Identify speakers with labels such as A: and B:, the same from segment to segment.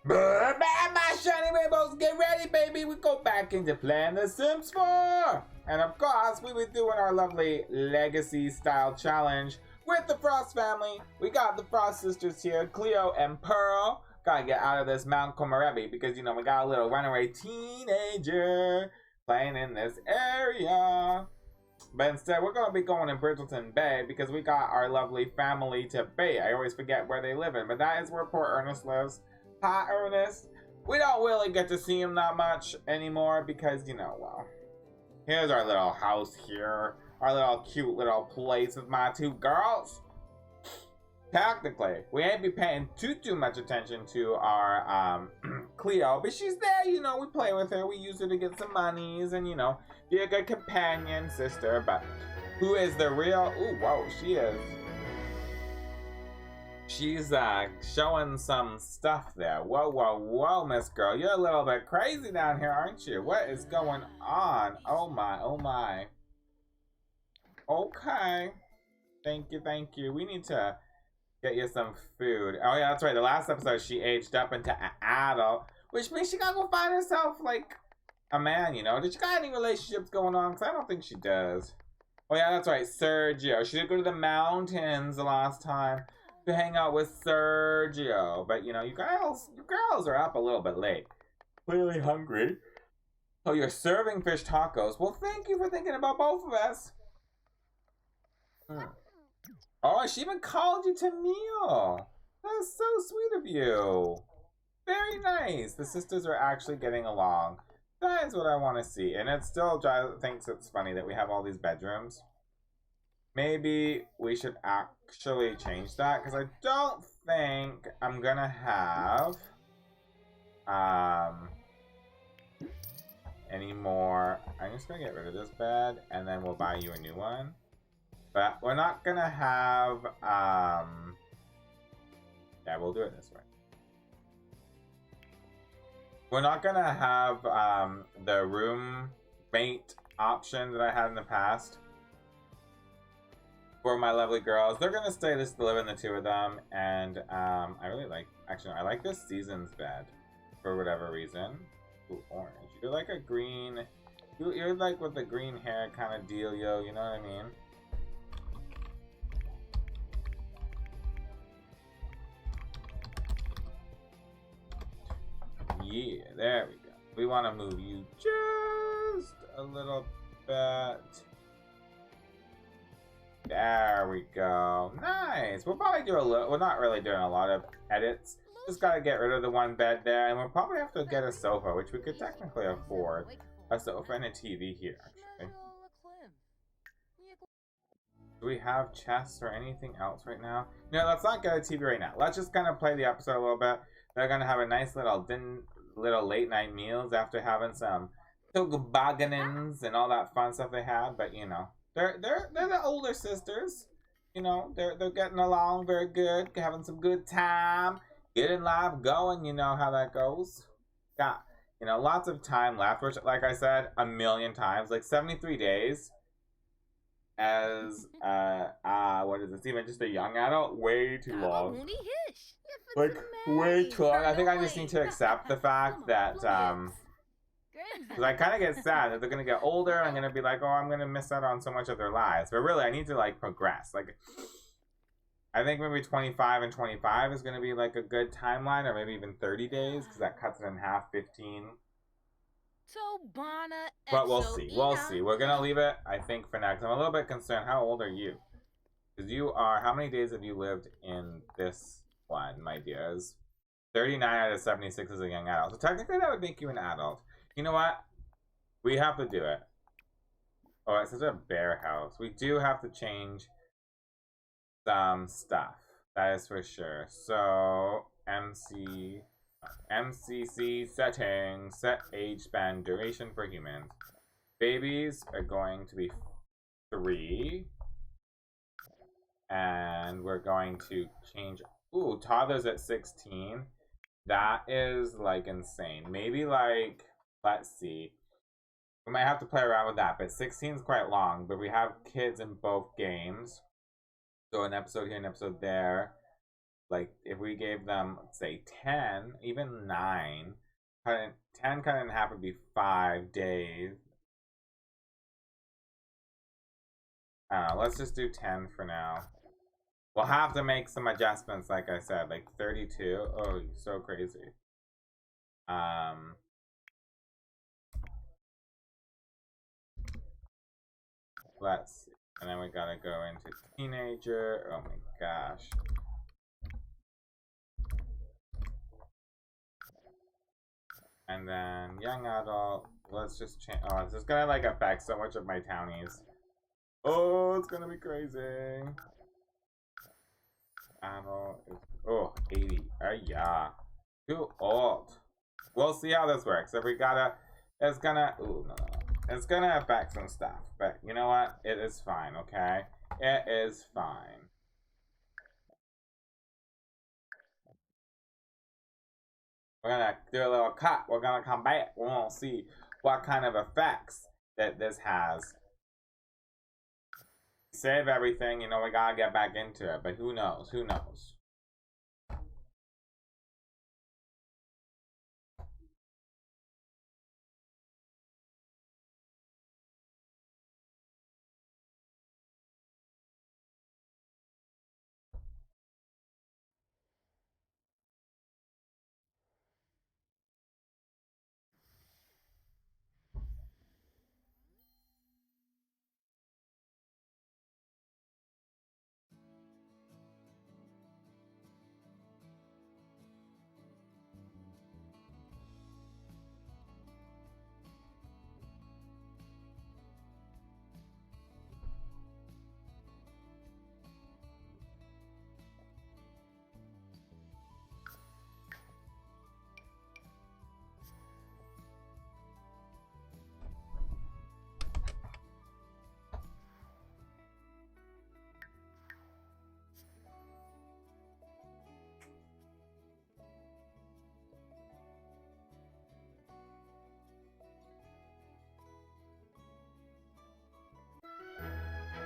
A: My shiny rainbows, get ready, baby. We go back into playing The Sims 4. And of course, we were doing our lovely legacy style challenge with the Frost family. We got the Frost sisters here, Cleo and Pearl. Gotta get out of this Mount Komorebi because, you know, we got a little runaway teenager playing in this area. But instead, we're going to be going in Bridgerton Bay because we got our lovely family to Bay. I always forget where they live in, but that is where poor Ernest lives. Hi, Ernest. We don't really get to see him that much anymore because, you know, well, here's our little house here. Our little cute little place with my two girls. Technically, we ain't be paying too much attention to our Cleo, but she's there, you know, we play with her, we use her to get some monies and, you know, be a good companion sister. But who is the real, ooh, whoa, she's showing some stuff there. Whoa, Miss Girl, you're a little bit crazy down here, aren't you? What is going on? Oh my. Okay, thank you. We need to get you some food. Oh yeah, that's right. The last episode, she aged up into an adult, which means she gotta go find herself like a man. You know? Did she got any relationships going on? Because I don't think she does. Oh yeah, that's right. Sergio. She did go to the mountains the last time to hang out with Sergio. But you know, you girls are up a little bit late. Clearly hungry. Oh, you're serving fish tacos. Well, thank you for thinking about both of us. Oh, she even called you to meal. That's so sweet of you. Very nice. The sisters are actually getting along. That is what I want to see. And it still thinks it's funny that we have all these bedrooms. Maybe we should actually change that because I don't think I'm gonna have any more. I'm just gonna get rid of this bed and then we'll buy you a new one. But we're not gonna have, yeah, we'll do it this way. We're not gonna have, the roommate option that I had in the past for my lovely girls. They're gonna stay just living, the two of them, and, I really like, actually, I like this season's bed, for whatever reason. Ooh, orange. You're like a green, you're like with the green hair kind of dealio, you know what I mean? Yeah, there we go. We want to move you just a little bit. There we go. Nice. We'll probably do a little, we're not really doing a lot of edits. Just gotta get rid of the one bed there, and we'll probably have to get a sofa, which we could technically afford. A sofa and a TV here, actually. Do we have chests or anything else right now? No, let's not get a TV right now. Let's just kind of play the episode a little bit. They're gonna have a nice little late night meals after having some tobogganins and all that fun stuff they had. But you know, they're the older sisters. You know, they're getting along very good, having some good time, getting life going. You know how that goes. Got, you know, lots of time left, which, like I said a million times, like 73 days as what is this, even just a young adult? Way too long. Like, way too long. I think I just need to accept the fact that, because I kind of get sad that they're going to get older, and I'm going to be like, oh, I'm going to miss out on so much of their lives. But really, I need to, like, progress. Like, I think maybe 25 and 25 is going to be, like, a good timeline, or maybe even 30 days, because that cuts it in half, 15. But we'll see. We'll see. We're going to leave it, I think, for next. I'm a little bit concerned. How old are you? Because you are, how many days have you lived in this one, my dears? 39 out of 76 is a young adult. So technically that would make you an adult. You know what? We have to do it. Oh, it's such a bear house. We do have to change some stuff. That is for sure. So, MCC settings. Set age span duration for humans. Babies are going to be 3. And we're going to change. Ooh, toddlers at 16. That is, like, insane. Maybe, like, let's see. We might have to play around with that, but 16 is quite long. But we have kids in both games. So an episode here, an episode there. like if we gave them, let's say 10, even 9, 10 cut in half would be 5 days. Let's just do 10 for now. We'll have to make some adjustments, like I said, like 32. Oh, so crazy. Let's see. And then we gotta go into teenager. Oh my gosh. And then young adult. Let's just change. Oh, it's just gonna like affect so much of my townies. Oh, it's gonna be crazy. Adult is, oh, 80. Yeah. Too old. We'll see how this works. If we gotta, it's gonna, ooh, no. It's gonna affect some stuff. But you know what? It is fine, okay? It is fine. We're gonna do a little cut. We're gonna come back. We'll see what kind of effects that this has. Save everything, you know, we gotta get back into it. But who knows? Who knows?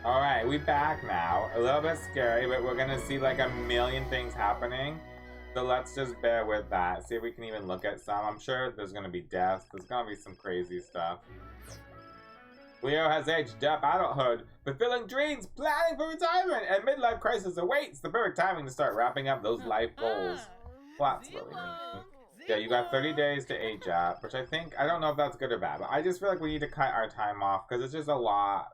A: Alright, we back now. A little bit scary, but we're gonna see like a million things happening. So let's just bear with that. See if we can even look at some. I'm sure there's gonna be deaths. There's gonna be some crazy stuff. Cleo has aged up adulthood, fulfilling dreams, planning for retirement, and midlife crisis awaits. The perfect timing to start wrapping up those life goals. Well, that's really neat. Yeah, you got 30 days to age up, which I don't know if that's good or bad, but I just feel like we need to cut our time off because it's just a lot.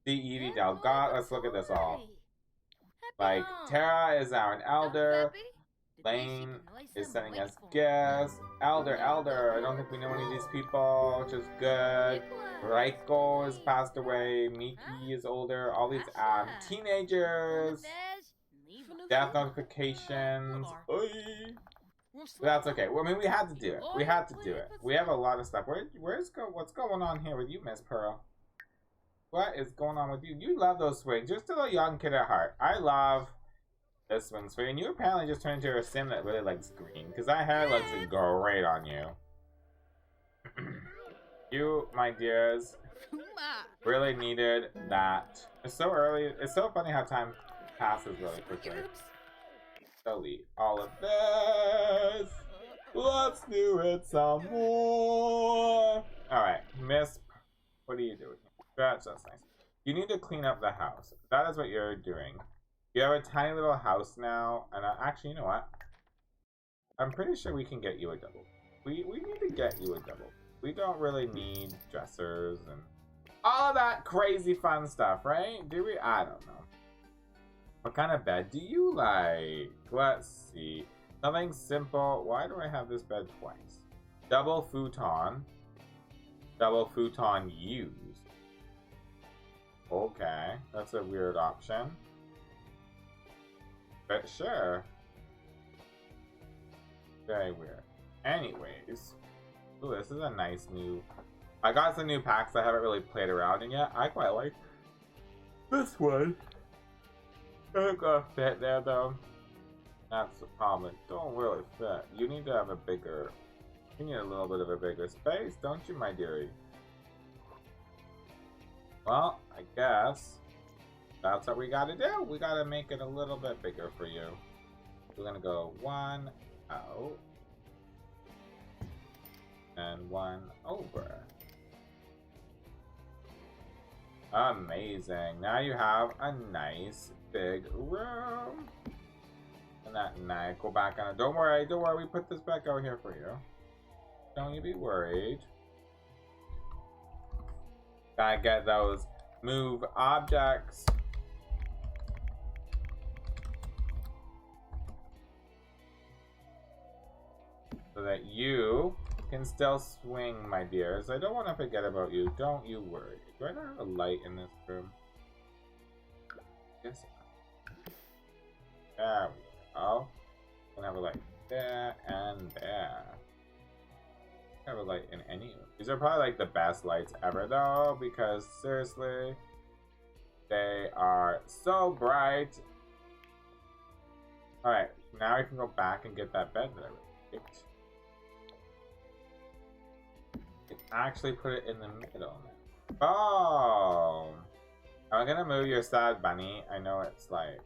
A: The Evie Del God, let's look at this all. Like, Tara is now an elder. Lane is sending us gifts. Elder, I don't think we know any of these people, which is good. Raiko has passed away. Miki is older. All these teenagers. Death notifications. Oy. But that's okay. Well, I mean, we had to do it. We had to do it. We have a lot of stuff. What's going on here with you, Miss Pearl? What is going on with you? You love those swings. You're still a young kid at heart. I love this swing swing. And you apparently just turned into a sim that really likes green. Because that hair looks great on you. You, my dears, really needed that. It's so early. It's so funny how time passes really quickly. Delete all of this. Let's do it some more. Alright, Miss, what are you doing? That's nice. You need to clean up the house. That is what you're doing. You have a tiny little house now, and actually, you know what? I'm pretty sure we can get you a double. We need to get you a double. We don't really need dressers and all of that crazy fun stuff, right? Do we? I don't know. What kind of bed do you like? Let's see. Something simple. Why do I have this bed twice? Double futon. Double futon used. Okay, that's a weird option. But sure. Very weird. Anyways. Ooh, this is a nice new... I got some new packs I haven't really played around in yet. I quite like this one. It's gonna fit there though. That's the problem. It don't really fit. You need to have a bigger... You need a little bit of a bigger space, don't you, my dearie? Well, I guess that's what we gotta do. We gotta make it a little bit bigger for you. We're gonna go 1 out and 1 over. Amazing. Now you have a nice big room. And that night, go back on it. Don't worry, we put this back out here for you. Don't you be worried. Gotta get those move objects. So that you can still swing, my dears. I don't want to forget about you. Don't you worry. Do I not have a light in this room? Yes. There we go. Gonna have a light there and there. Have a light in any. These are probably like the best lights ever, though, because seriously, they are so bright. All right, now we can go back and get that bed that I picked. Actually put it in the middle now. Oh! I'm gonna move your sad bunny. I know it's like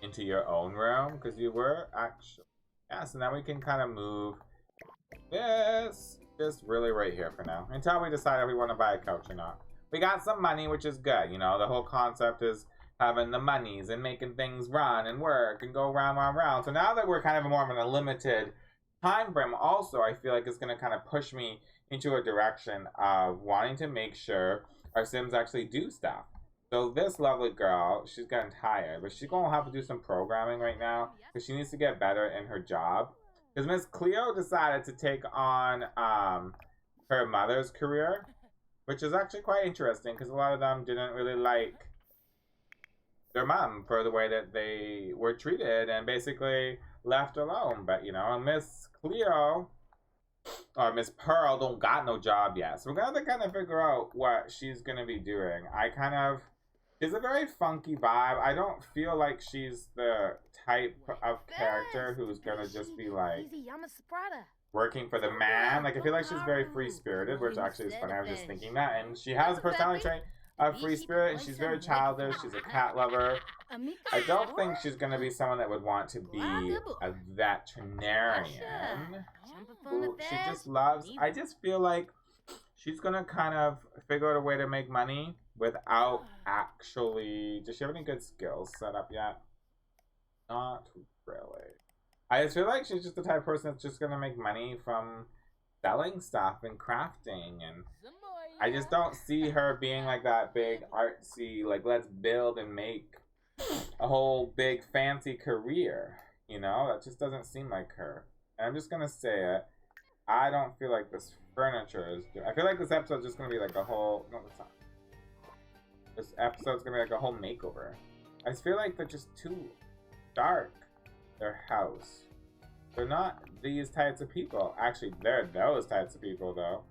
A: into your own room because you were actually. Yeah, so now we can kind of move this just really right here for now until we decide if we want to buy a couch or not. We got some money, which is good. You know, the whole concept is having the monies and making things run and work and go round, round, round. So now that we're kind of more of in a limited time frame, also I feel like it's going to kind of push me into a direction of wanting to make sure our Sims actually do stuff. So this lovely girl, she's getting tired, but she's going to have to do some programming right now because she needs to get better in her job. Because Miss Cleo decided to take on her mother's career, which is actually quite interesting because a lot of them didn't really like their mom for the way that they were treated and basically left alone. But you know, Miss Cleo or Miss Pearl don't got no job yet, so we're gonna have to kind of figure out what she's gonna be doing. She's a very funky vibe. I don't feel like she's the type of character who's gonna just be like working for the man. Like I feel like she's very free spirited, which actually is funny. I was just thinking that, and she has a personality trait of free spirit, and she's very childish. She's a cat lover. I don't think she's gonna be someone that would want to be a veterinarian. Who she just loves. I just feel like she's gonna kind of figure out a way to make money without actually. Does she have any good skills set up yet? Not really. I just feel like she's just the type of person that's just gonna make money from selling stuff and crafting, and I just don't see her being like that big artsy, like let's build and make a whole big fancy career. You know, that just doesn't seem like her. And I'm just gonna say it. I don't feel like this furniture is good. I feel like this episode's just gonna be like a whole. No, it's not. This episode's gonna be like a whole makeover. I just feel like they're just too dark. Their house. They're not these types of people. Actually, they're those types of people, though.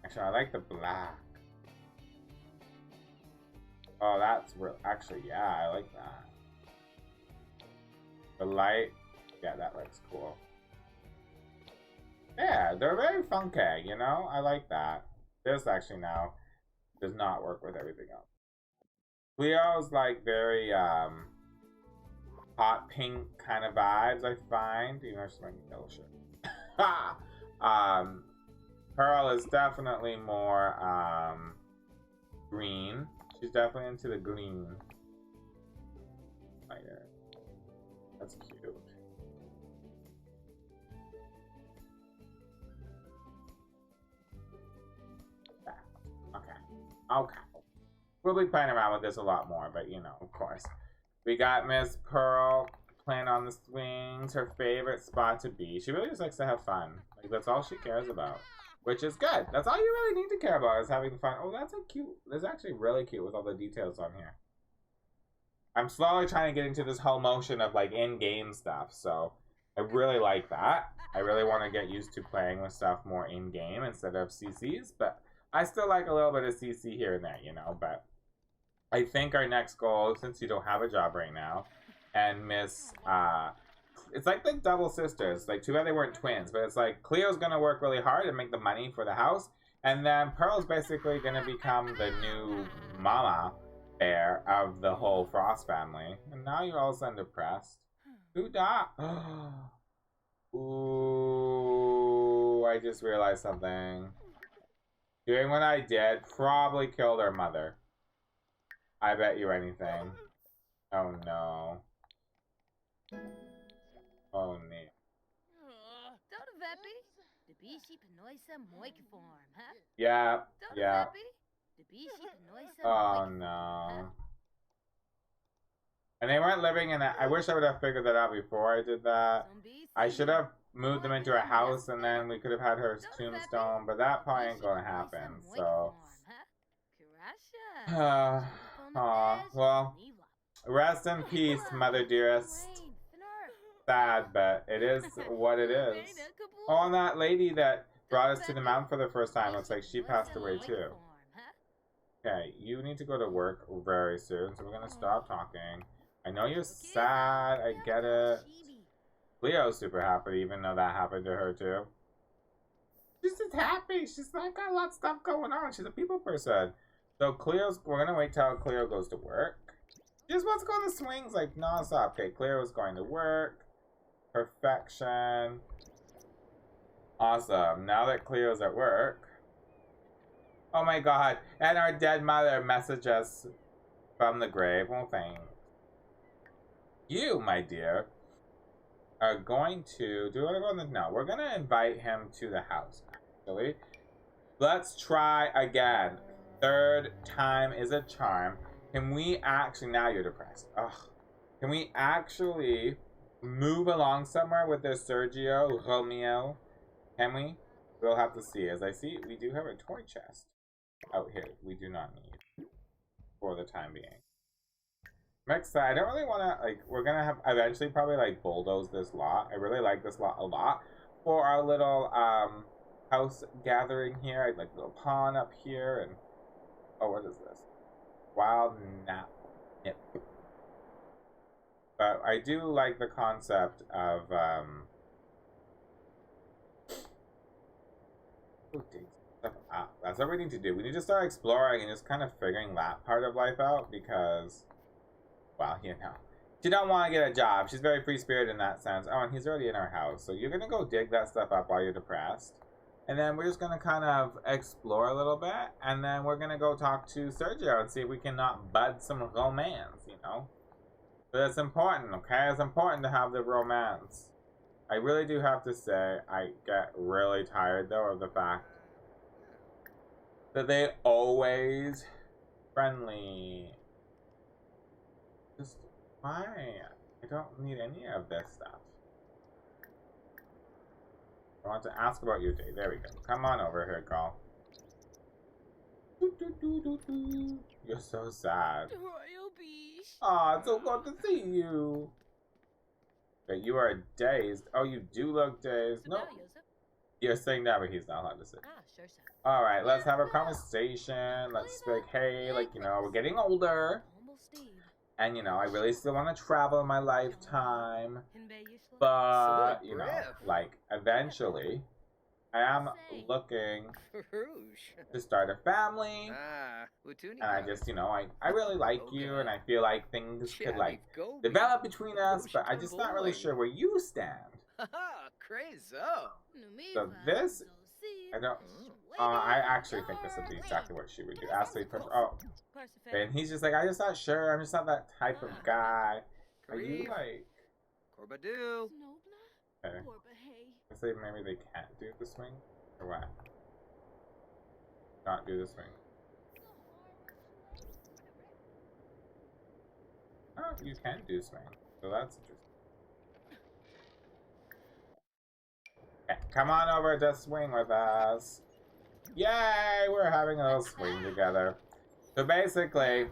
A: Actually, I like the black. Oh, that's real. Actually, yeah, I like that. The light. Yeah, that looks cool. Yeah, they're very funky, you know? I like that. This actually now does not work with everything else. Cleo's like very hot pink kind of vibes, I find. Even though she's wearing a yellow shirt. Pearl is definitely more green. She's definitely into the green. Lighter. That's cute. Okay. We'll be playing around with this a lot more, but you know, of course. We got Miss Pearl playing on the swings, her favorite spot to be. She really just likes to have fun. Like, that's all she cares about. Which is good. That's all you really need to care about is having fun. Oh, that's a cute. That's actually really cute with all the details on here. I'm slowly trying to get into this whole motion of like in-game stuff, so I really like that. I really want to get used to playing with stuff more in-game instead of CCs, but I still like a little bit of CC here and there, you know, but I think our next goal, since you don't have a job right now, and Miss, it's like the double sisters. Like, too bad they weren't twins, but it's like Cleo's going to work really hard and make the money for the house, and then Pearl's basically going to become the new mama heir of the whole Frost family. And now you're all of a sudden depressed. Who died? Ooh, I just realized something. Doing what I did probably killed her mother. I bet you anything. Oh no. Oh no. Yeah, yeah. Oh no. And they weren't living in a... I wish I would have figured that out before I did that. I should have moved them into a house and then we could have had her tombstone, but that probably ain't gonna happen, so... well, rest in peace, mother dearest. Sad, but it is what it is. Oh, and that lady that brought us to the mountain for the first time, looks like she passed away too. Okay, you need to go to work very soon, so we're gonna stop talking. I know you're sad, I get it. Cleo's super happy, even though that happened to her too. She's just happy, she's like got a lot of stuff going on, she's a people person. So we're gonna wait till Cleo goes to work. She just wants to go to the swings like non-stop. Okay, Cleo's going to work. Perfection. Awesome, now that Cleo's at work. Oh my god, and our dead mother messaged us from the grave. Well, thanks. You, my dear, are going to... Do you want to go in the... No, we're going to invite him to the house, actually. Let's try again. Third time is a charm. Can we actually... Now you're depressed. Ugh. Can we actually move along somewhere with this Sergio Romeo? Can we? We'll have to see. As I see, we do have a toy chest out here. We do not need for the time being. I'm excited. I don't really want to, like, we're going to have eventually probably, like, bulldoze this lot. I really like this lot a lot. For our little, house gathering here. I like a little pond up here. And, oh, what is this? Wild nap. Nip. But I do like the concept of, that's what we need to do. We need to start exploring and just kind of figuring that part of life out because... Well, you know. She don't want to get a job. She's very free-spirited in that sense. Oh, and he's already in our house. So you're going to go dig that stuff up while you're depressed. And then we're just going to kind of explore a little bit. And then we're going to go talk to Sergio and see if we can not bud some romance, you know. But it's important, okay? It's important to have the romance. I really do have to say, I get really tired, though, of the fact that they always friendly... Just why? I don't need any of this stuff. I want to ask about your day. There we go. Come on over here, girl. You're so sad. Aw, it's so good to see you. But you are dazed. Oh, you do look dazed. No. You're saying that, but he's not allowed to say. Alright, let's have a conversation. Let's speak, hey, like, you know, we're getting older. And, you know, I really still want to travel in my lifetime. But, you know, like, eventually, I am looking to start a family. And I just, you know, I really like you. And I feel like things could, like, develop between us. But I'm just not really sure where you stand. So this, I don't... I actually think this would be exactly what she would do. Ashley, oh, and he's just like, I'm just not sure. I'm just not that type of guy. Are you like? Okay. I say maybe they can't do the swing, or what? Not do the swing. Oh, you can do swing, so that's interesting. Okay, come on over to swing with us. Yay! We're having a little swing together. So basically,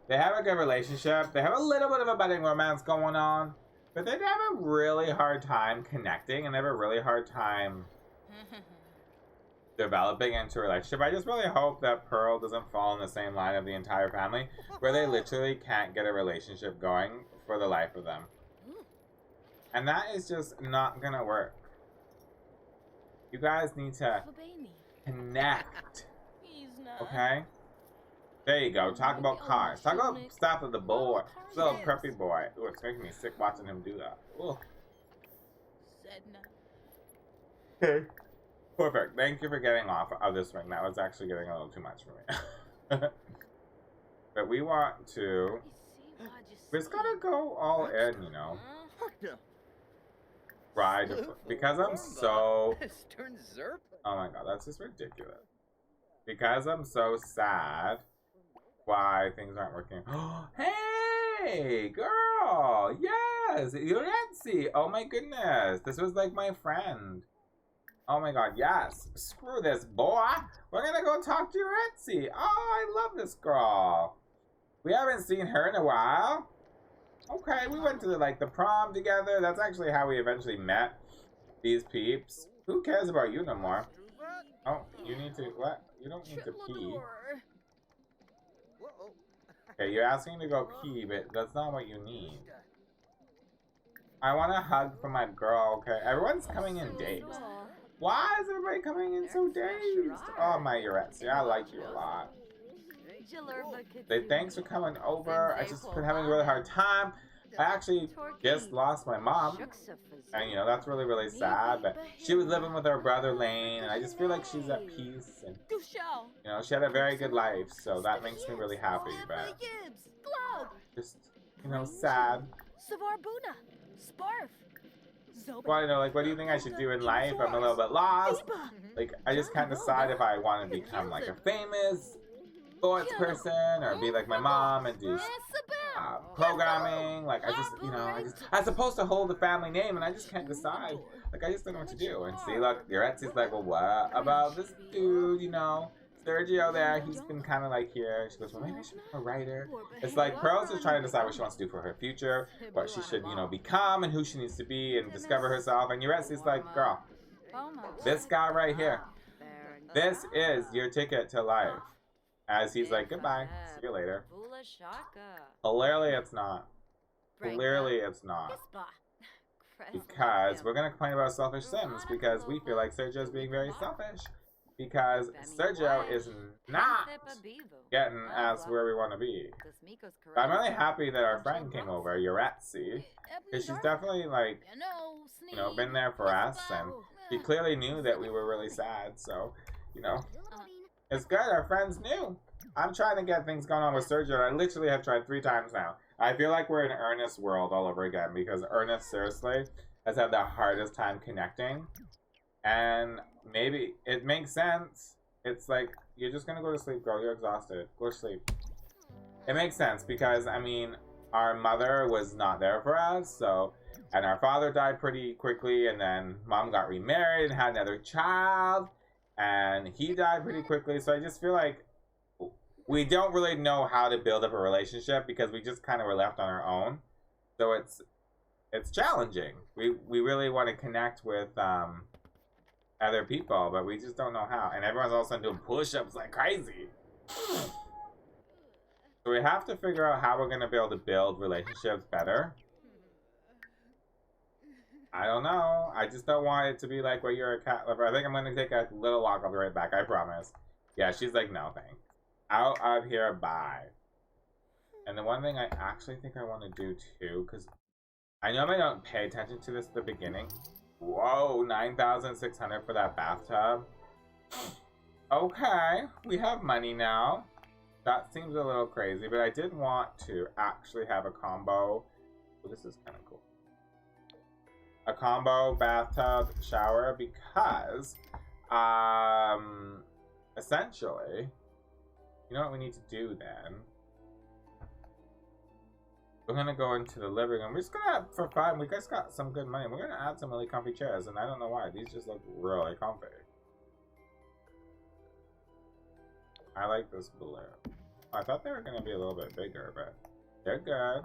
A: they have a good relationship. They have a little bit of a budding romance going on. But they have a really hard time connecting. And they have a really hard time developing into a relationship. I just really hope that Pearl doesn't fall in the same line of the entire family. Where they literally can't get a relationship going for the life of them. And that is just not gonna work. You guys need to connect. Okay? There you go. Talk about cars. Talk about stuff with the boy. Little preppy boy. Ooh, it's making me sick watching him do that. Ooh. Okay. Perfect. Thank you for getting off of this ring. That was actually getting a little too much for me. But we want to... We just gotta go all in, you know. Ride. Because I'm so... Oh my god, that's just ridiculous. Because I'm so sad why things aren't working. Hey, girl! Yes! You're Etsy! Oh my goodness. This was like my friend. Oh my god, yes. Screw this, boy. We're gonna go talk to your Etsy. Oh, I love this girl. We haven't seen her in a while. Okay, we went to the prom together. That's actually how we eventually met these peeps. Who cares about you no more? Oh, you need to, what? You don't need to pee. Okay, you're asking to go pee, but that's not what you need. I want a hug from my girl, okay? Everyone's coming in dazed. Why is everybody coming in so dazed? Oh, my Etsy, I like you a lot. Say thanks for coming over. I just been having a really hard time. I actually just lost my mom. And, you know, that's really, really sad. But she was living with her brother, Lane. And I just feel like she's at peace. And, you know, she had a very good life. So that makes me really happy. But just, you know, sad. Well, you know, like, what do you think I should do in life? I'm a little bit lost. Like, I just can't decide if I want to become, like, a famous sports person or be like my mom and do programming. Like, I just, you know, I'm supposed to hold the family name and I just can't decide. Like, I just don't know what to do. And see, look, your Etsy's like, well, what about this dude, you know? Sergio there, he's been kind of like here. She goes, well, maybe I should become a writer. It's like Pearl's just trying to decide what she wants to do for her future, what she should, you know, become and who she needs to be and discover herself. And your Etsy's like, girl, this guy right here, this is your ticket to life. As he's like, goodbye, see you later. Clearly it's not. Clearly it's not. Because we're going to complain about selfish Sims because we feel like Sergio's being very selfish. Because Sergio is not getting us where we want to be. But I'm really happy that our friend came over, Etsy, because she's definitely, like, you know, been there for us, and she clearly knew that we were really sad, so, you know, it's good, our friends knew. I'm trying to get things going on with Sergio, I literally have tried 3 times now. I feel like we're in Ernest's world all over again, because Ernest, seriously, has had the hardest time connecting. And maybe it makes sense. It's like, you're just gonna go to sleep, girl. You're exhausted. Go to sleep. It makes sense because, I mean, our mother was not there for us, so, and our father died pretty quickly, and then mom got remarried and had another child, and he died pretty quickly, so I just feel like we don't really know how to build up a relationship because we just kind of were left on our own. So it's challenging. We really want to connect with, other people, but we just don't know how. And everyone's all of a sudden doing push-ups like crazy. So we have to figure out how we're going to be able to build relationships better. I don't know. I just don't want it to be like where you're a cat lover. I think I'm going to take a little walk. I'll be right back. I promise. Yeah, she's like, no thanks. Out of here, bye. And the one thing I actually think I want to do too, because I know I don't pay attention to this at the beginning. Whoa, 9,600 for that bathtub. Okay, we have money now. That seems a little crazy, but I did want to actually have a combo. Oh, this is kind of cool. A combo bathtub shower because, essentially, you know what we need to do then? We're gonna go into the living room. We're just gonna, for fun, we just got some good money. We're gonna add some really comfy chairs, and I don't know why. These just look really comfy. I like this blue. I thought they were gonna be a little bit bigger, but they're good.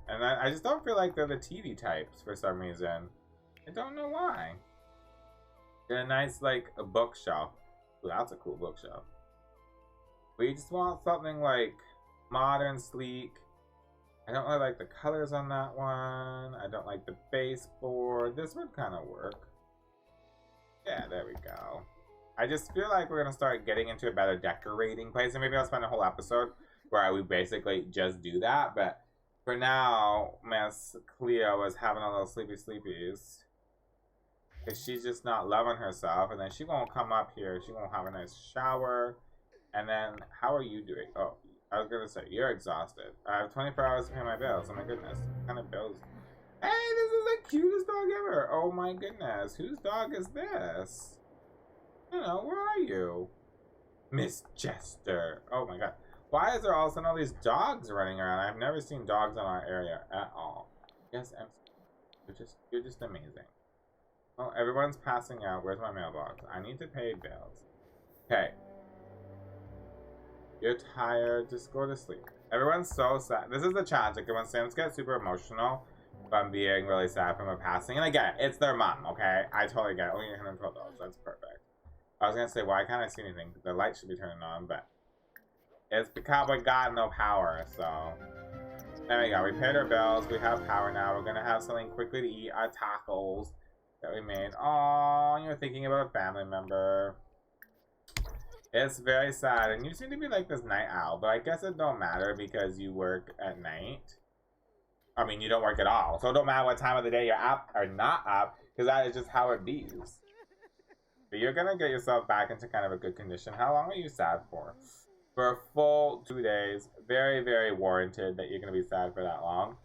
A: And then I just don't feel like they're the TV types for some reason. I don't know why. They're a nice, like, a bookshelf. Ooh, that's a cool bookshelf. We just want something, like, modern, sleek. I don't really like the colors on that one. I don't like the baseboard. This would kind of work. Yeah, there we go. I just feel like we're gonna start getting into a better decorating place, and maybe I'll spend a whole episode where we basically just do that. But for now, Miss Cleo is having a little sleepies. Because she's just not loving herself, and then she won't come up here. She won't have a nice shower. And then, how are you doing? Oh, I was gonna say, you're exhausted. I have 24 hours to pay my bills. Oh my goodness. What kind of bills? Hey, this is the cutest dog ever. Oh my goodness. Whose dog is this? You know, where are you? Miss Chester. Oh my god. Why is there all of a sudden all these dogs running around? I've never seen dogs in our area at all. Yes, you're just amazing. Oh, everyone's passing out. Where's my mailbox? I need to pay bills. Okay. You're tired. Just go to sleep. Everyone's so sad. This is the challenge. Like, when Sims get super emotional from being really sad from a passing, and I get it. It's their mom, okay? I totally get it. Only $112. That's perfect. I was gonna say, why can't I see anything? The light should be turning on, but it's because we got no power, so... There we go. We paid our bills. We have power now. We're gonna have something quickly to eat. Our tacos that we made. Oh, you're thinking about a family member. It's very sad, and you seem to be like this night owl, but I guess it don't matter because you work at night. I mean, you don't work at all, so it don't matter what time of the day you're up or not up, because that is just how it be. But you're gonna get yourself back into kind of a good condition. How long are you sad for? For a full 2 days. Very, very warranted that you're gonna be sad for that long.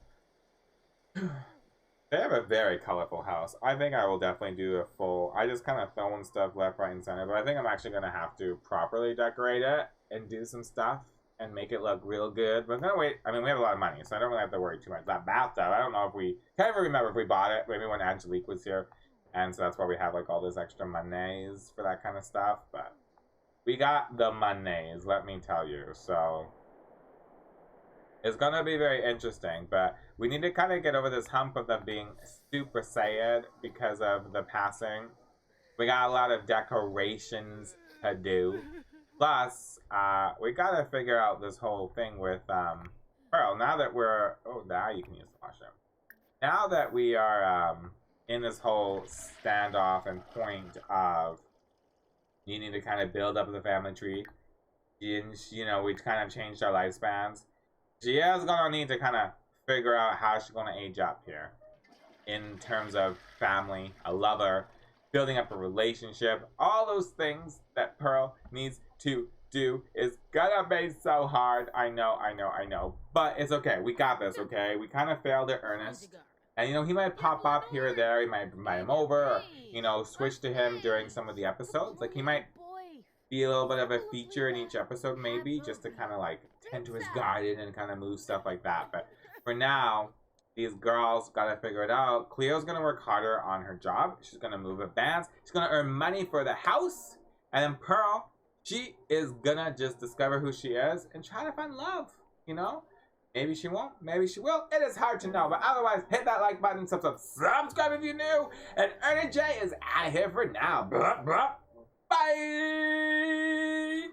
A: They have a very colorful house. I think I will definitely do a full... I just kind of throwing stuff left, right, and center. But I think I'm actually going to have to properly decorate it and do some stuff and make it look real good. But I'm going to wait. I mean, we have a lot of money, so I don't really have to worry too much. That bathtub, I don't know if we... Can't even remember if we bought it. Maybe when Angelique was here. And so that's why we have like all this extra monies for that kind of stuff. But we got the monies, let me tell you. So... It's going to be very interesting, but we need to kind of get over this hump of them being super sad because of the passing. We got a lot of decorations to do. Plus, we got to figure out this whole thing with Pearl. Now that we're... Oh, now you can use the washroom. Now that we are in this whole standoff and point of needing to kind of build up the family tree, you know, we kind of changed our lifespans. She is going to need to kind of figure out how she's going to age up here. In terms of family, a lover, building up a relationship. All those things that Pearl needs to do is going to be so hard. I know. But it's okay. We got this, okay? We kind of failed at Ernest. And, you know, he might pop up here or there. He might invite him over or, you know, switch to him during some of the episodes. Like, he might be a little bit of a feature in each episode, maybe, just to kind of, like, tend to his garden and kind of move stuff like that. But for now, these girls got to figure it out. Cleo's going to work harder on her job. She's going to move advance. She's going to earn money for the house. And then Pearl, she is going to just discover who she is and try to find love, you know? Maybe she won't. Maybe she will. It is hard to know. But otherwise, hit that like button, subscribe if you're new. And Ernie J is out of here for now. Bye.